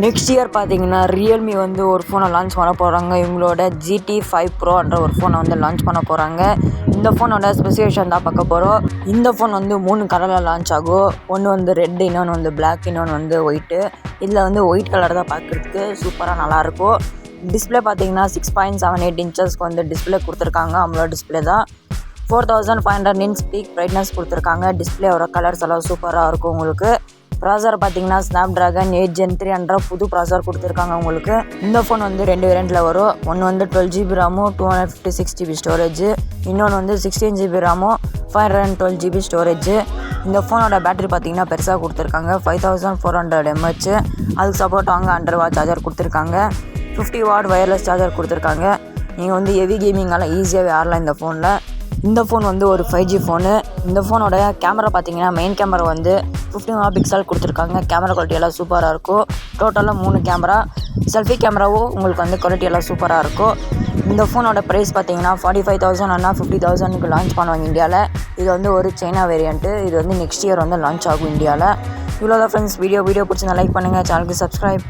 Next year பார்த்தீங்கன்னா Realme வந்து ஒரு ஃபோனை லான்ச் பண்ண போகிறாங்க. இவங்களோட GT 5 Proன்ற ஒரு ஃபோனை வந்து லான்ச் பண்ண போகிறாங்க. இந்த ஃபோனோட ஸ்பெசிஃபிகேஷன் தான் பார்க்க போகிறோம். இந்த ஃபோன் வந்து 3 கலரில் லான்ச் ஆகும். ஒன்று வந்து ரெட், இன்னொன்று வந்து பிளாக், இன்னொன்று வந்து ஒயிட்டு. இதில் வந்து ஒயிட் கலர் தான் பார்க்குறதுக்கு சூப்பராக நல்லாயிருக்கும். டிஸ்பிளே பார்த்தீங்கன்னா 6.78 இன்ச்சஸ்க்கு வந்து டிஸ்பிளே கொடுத்துருக்காங்க. அவங்களோட டிஸ்பிளே தான் 4500 நின்ஸ் பீக் பிரைட்னஸ் கொடுத்துருக்காங்க. டிஸ்பிளேயோட கலர்ஸ் எல்லாம் சூப்பராக இருக்கும். உங்களுக்கு ப்ராசர் பார்த்தீங்கன்னா Snapdragon 8 Gen 3 புது ப்ராசர் கொடுத்துருக்காங்க. உங்களுக்கு இந்த ஃபோன் வந்து 2 வேரியண்ட்டில் வரும். ஒன்று வந்து 12GB RAM 256GB ஸ்டோரேஜ், இன்னொன்று வந்து 16GB RAM 512GB ஸ்டோரேஜ். இந்த ஃபோனோட பேட்டரி பார்த்தீங்கன்னா பெருசாக கொடுத்துருக்காங்க. 5400 mAh. அதுக்கு சப்போர்ட் வாங்க 100 வாட் சார்ஜர் கொடுத்துருக்காங்க. 50 வாட் வயர்லெஸ் சார்ஜர் கொடுத்துருக்காங்க. நீங்கள் வந்து ஹெவி கேமிங்கால் ஈஸியாகவே ஆடலாம் இந்த ஃபோனில். இந்த ஃபோன் வந்து ஒரு 5G ஃபோனு. இந்த ஃபோனோட கேமரா பார்த்தீங்கன்னா மெயின் கேமரா வந்து 50 MP கொடுத்துருக்காங்க. கேமரா குவாலிட்டி எல்லாம் சூப்பராக இருக்கும். டோட்டலாக 3 கேமரா. செல்ஃபி கேமராவும் உங்களுக்கு வந்து குவாலிட்டி எல்லாம் சூப்பராக இருக்கும். இந்த ஃபோனோட ப்ரைஸ் பார்த்தீங்கன்னா 45,000 அண்ணா 50,000க்கு லான்ச் பண்ணுவாங்க இந்தியாவில். இது வந்து ஒரு சைனா வேரியண்ட்டு. இது வந்து நெக்ஸ்ட் இயர் வந்து லான்ச் ஆகும் இந்தியாவில். இவ்வளோதான் ஃப்ரெண்ட்ஸ். வீடியோ பிடிச்சிருந்தா லைக் பண்ணுங்கள், சேனலுக்கு சப்ஸ்கிரைப்